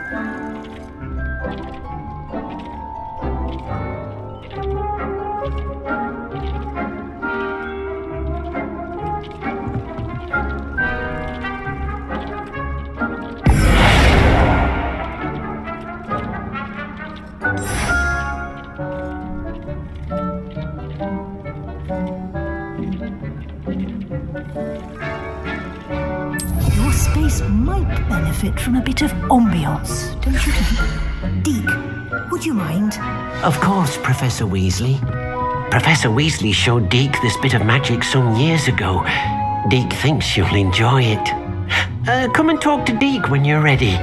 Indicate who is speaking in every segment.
Speaker 1: Your space might benefit from a bit of ambiance, don't you think? Deke, would you mind?
Speaker 2: Of course, Professor Weasley. Professor Weasley showed Deke this bit of magic some years ago. Deke thinks you'll enjoy it. Come and talk to Deke when you're ready.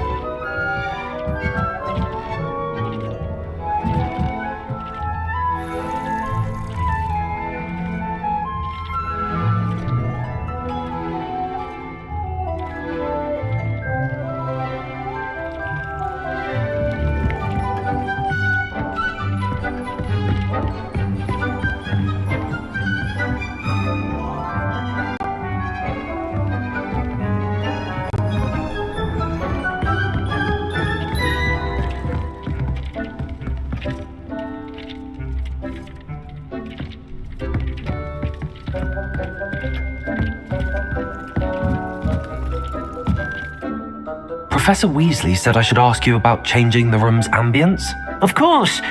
Speaker 3: Professor Weasley said I should ask you about changing the room's ambience.
Speaker 2: Of course.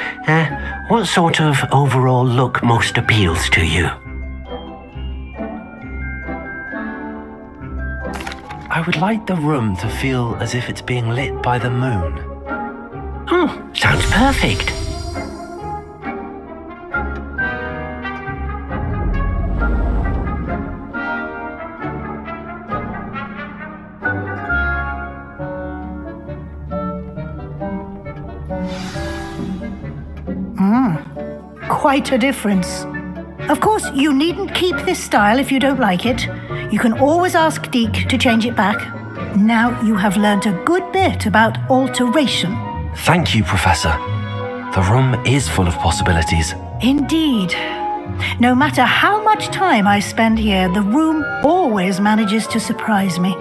Speaker 2: What sort of overall look most appeals to you?
Speaker 3: I would like the room to feel as if it's being lit by the moon.
Speaker 2: Oh, sounds perfect.
Speaker 1: Quite a difference. Of course, you needn't keep this style if you don't like it. You can always ask Deke to change it back. Now you have learnt a good bit about alteration.
Speaker 3: Thank you, Professor. The room is full of possibilities.
Speaker 1: Indeed. No matter how much time I spend here, the room always manages to surprise me.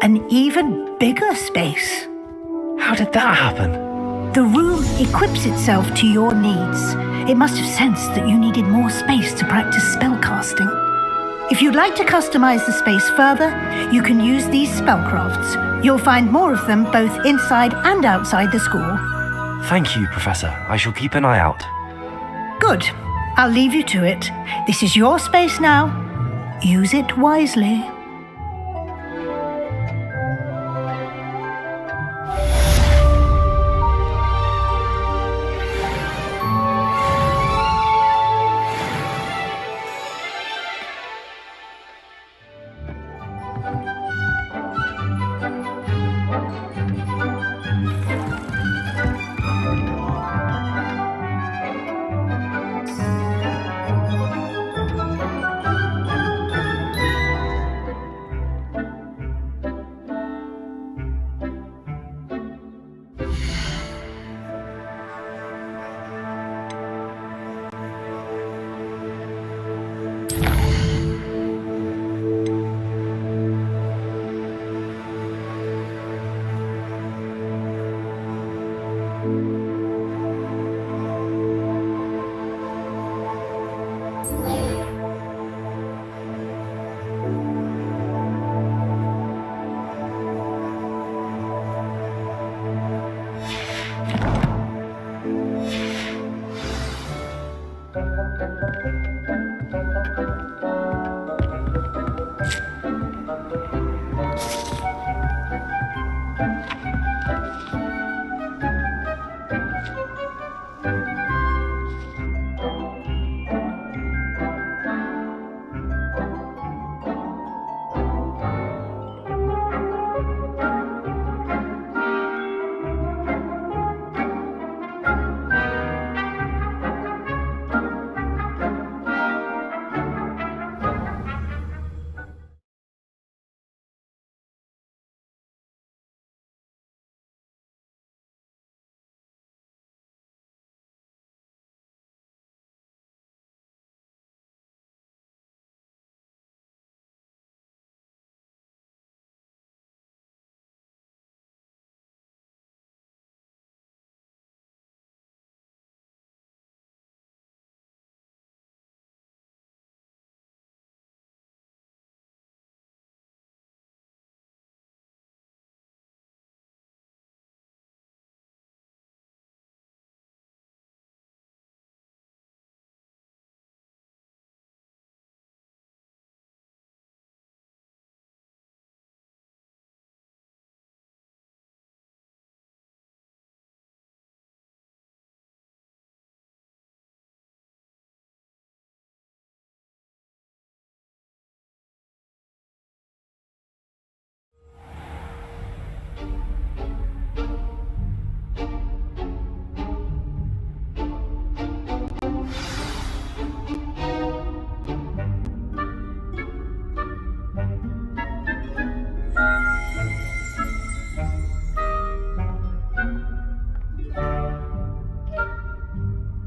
Speaker 1: An even bigger space.
Speaker 3: How did that happen?
Speaker 1: The room equips itself to your needs. It must have sensed that you needed more space to practice spellcasting. If you'd like to customize the space further, you can use these spellcrafts. You'll find more of them both inside and outside the school.
Speaker 3: Thank you, Professor. I shall keep an eye out.
Speaker 1: Good. I'll leave you to it. This is your space now. Use it wisely.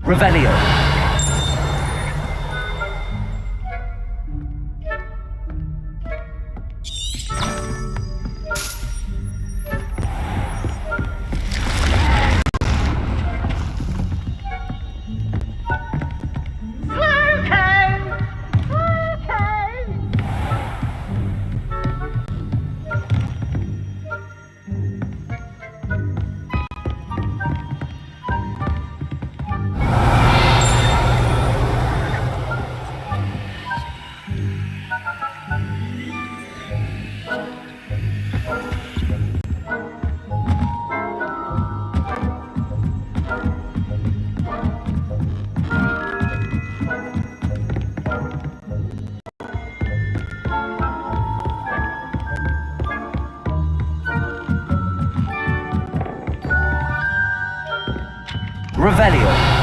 Speaker 3: Revelio. Revelio.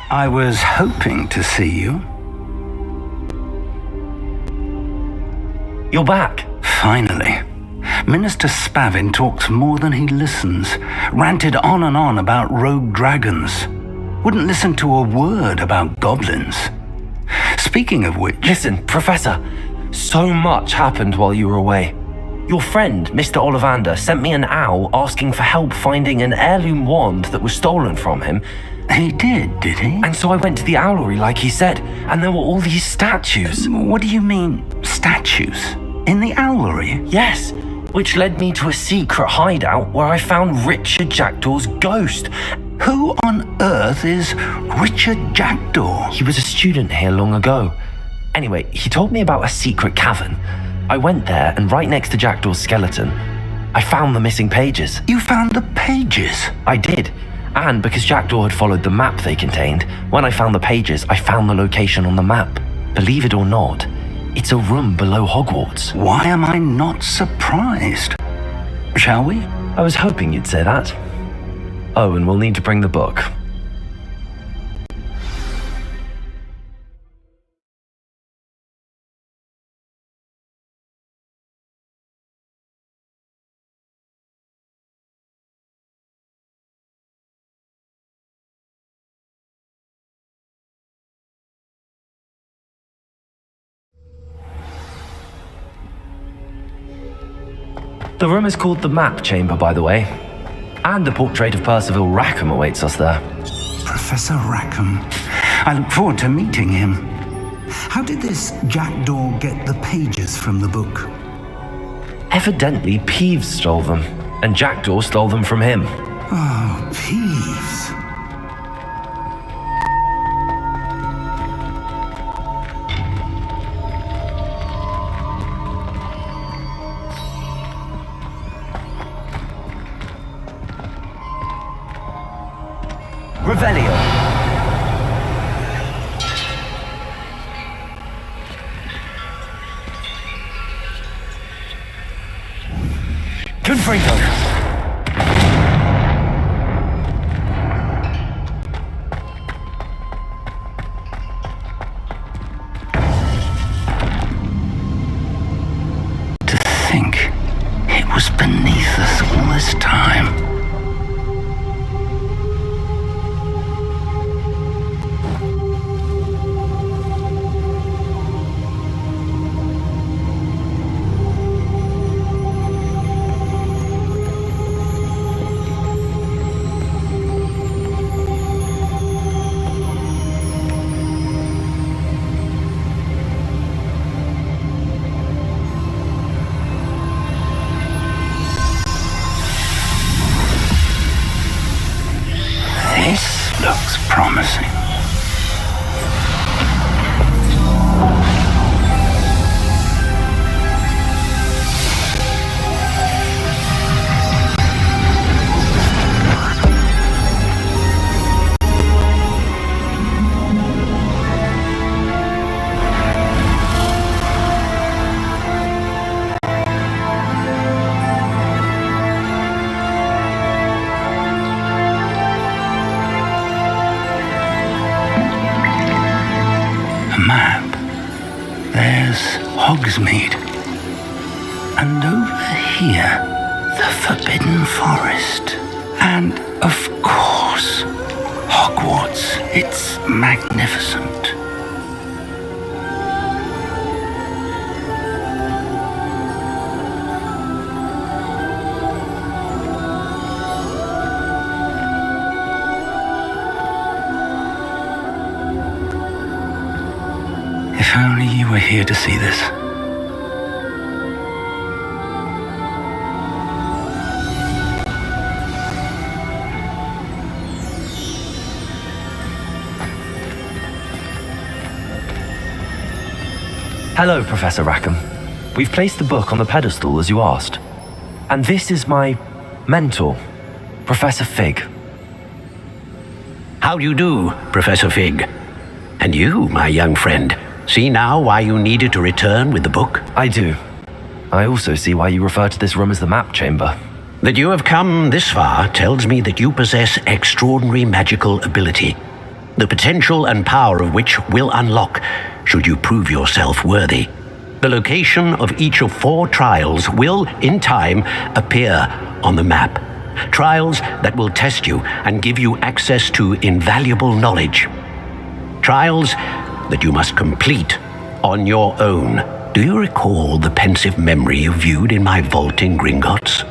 Speaker 4: I was hoping to see you.
Speaker 3: You're back.
Speaker 4: Finally. Minister Spavin talks more than he listens. Ranted on and on about rogue dragons. Wouldn't listen to a word about goblins. Speaking of which...
Speaker 3: Listen, Professor. So much happened while you were away. Your friend, Mr. Ollivander, sent me an owl asking for help finding an heirloom wand that was stolen from him.
Speaker 4: He did he?
Speaker 3: And so I went to the owlery like he said, and there were all these statues.
Speaker 4: What do you mean, statues? In the owlery?
Speaker 3: Yes, which led me to a secret hideout where I found Richard Jackdaw's ghost.
Speaker 4: Who on earth is Richard Jackdaw?
Speaker 3: He was a student here long ago. Anyway, he told me about a secret cavern. I went there, and right next to Jackdaw's skeleton, I found the missing pages.
Speaker 4: You found the pages?
Speaker 3: I did. And because Jackdaw had followed the map they contained, when I found the pages, I found the location on the map. Believe it or not, it's a room below Hogwarts.
Speaker 4: Why am I not surprised? Shall we?
Speaker 3: I was hoping you'd say that. Oh, and we'll need to bring the book. The room is called the Map Chamber, by the way. And a portrait of Percival Rackham awaits us there.
Speaker 4: Professor Rackham. I look forward to meeting him. How did this Jackdaw get the pages from the book?
Speaker 3: Evidently, Peeves stole them, and Jackdaw stole them from him.
Speaker 4: Oh, Peeves.
Speaker 3: Revelio. Confringo.
Speaker 4: To think it was beneath us all this time. Hogsmeade. And over here, the Forbidden Forest. And, of course, Hogwarts. It's magnificent. If only you were here to see this.
Speaker 3: Hello, Professor Rackham. We've placed the book on the pedestal as you asked. And this is my mentor, Professor Fig.
Speaker 2: How do you do, Professor Fig? And you, my young friend, see now why you needed to return with the book?
Speaker 3: I do. I also see why you refer to this room as the map chamber.
Speaker 2: That you have come this far tells me that you possess extraordinary magical ability, the potential and power of which will unlock should you prove yourself worthy. The location of each of 4 trials will, in time, appear on the map. Trials that will test you and give you access to invaluable knowledge. Trials that you must complete on your own. Do you recall the pensive memory you viewed in my vault in Gringotts?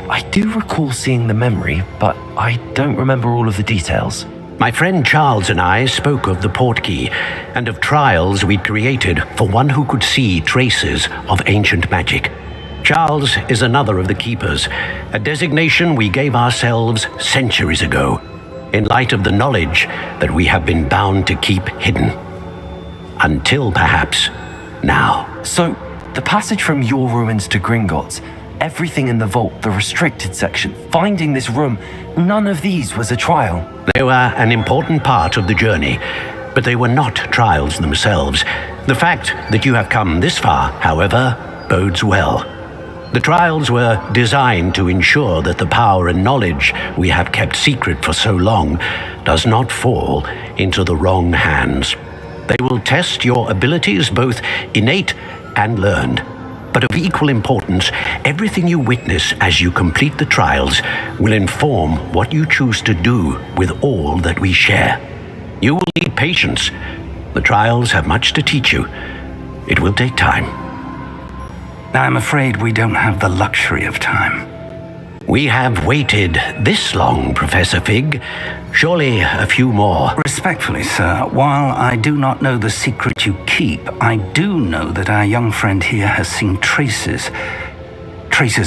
Speaker 3: I do recall seeing the memory, but I don't remember all of the details.
Speaker 2: My friend Charles and I spoke of the portkey and of trials we'd created for one who could see traces of ancient magic. Charles is another of the keepers, a designation we gave ourselves centuries ago, in light of the knowledge that we have been bound to keep hidden. Until perhaps now.
Speaker 3: So, the passage from your ruins to Gringotts, everything in the vault, the restricted section, finding this room, none of these was a trial.
Speaker 2: They were an important part of the journey, but they were not trials themselves. The fact that you have come this far, however, bodes well. The trials were designed to ensure that the power and knowledge we have kept secret for so long does not fall into the wrong hands. They will test your abilities, both innate and learned. But of equal importance, everything you witness as you complete the trials will inform what you choose to do with all that we share. You will need patience. The trials have much to teach you. It will take time.
Speaker 4: I'm afraid we don't have the luxury of time.
Speaker 2: We have waited this long, Professor Fig. Surely a few more.
Speaker 4: Respectfully, sir, while I do not know the secret you keep, I do know that our young friend here has seen traces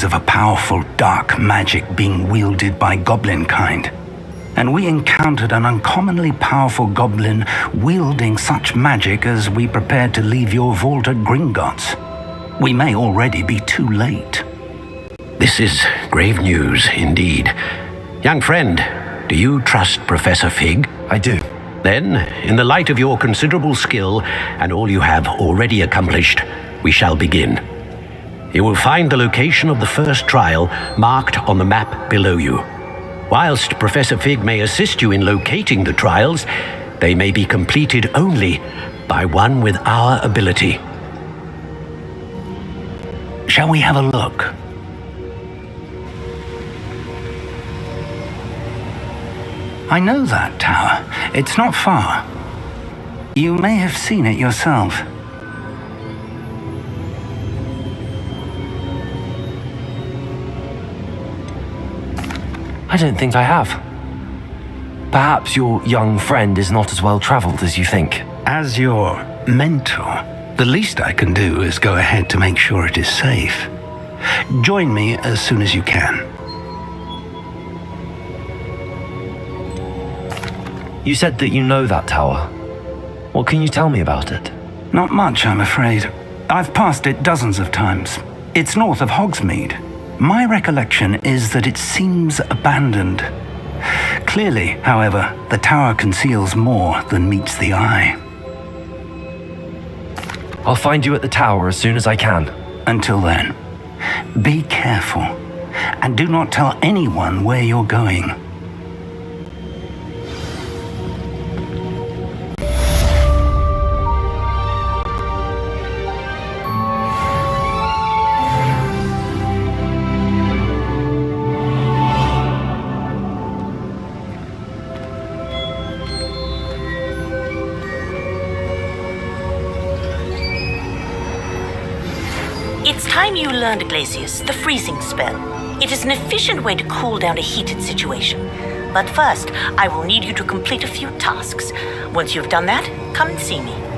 Speaker 4: of a powerful dark magic being wielded by goblin kind. And we encountered an uncommonly powerful goblin wielding such magic as we prepared to leave your vault at Gringotts. We may already be too late.
Speaker 2: This is grave news indeed. Young friend, do you trust Professor Fig?
Speaker 3: I do.
Speaker 2: Then, in the light of your considerable skill and all you have already accomplished, we shall begin. You will find the location of the first trial marked on the map below you. Whilst Professor Fig may assist you in locating the trials, they may be completed only by one with our ability.
Speaker 4: Shall we have a look? I know that tower. It's not far. You may have seen it yourself.
Speaker 3: I don't think I have. Perhaps your young friend is not as well traveled as you think.
Speaker 4: As your mentor, the least I can do is go ahead to make sure it is safe. Join me as soon as you can.
Speaker 3: You said that you know that tower. What can you tell me about it?
Speaker 4: Not much, I'm afraid. I've passed it dozens of times. It's north of Hogsmeade. My recollection is that it seems abandoned. Clearly, however, the tower conceals more than meets the eye.
Speaker 3: I'll find you at the tower as soon as I can.
Speaker 4: Until then, be careful, and do not tell anyone where you're going.
Speaker 5: time you learned, Glacius, the freezing spell. It is an efficient way to cool down a heated situation. But first, I will need you to complete a few tasks. Once you've done that, come and see me.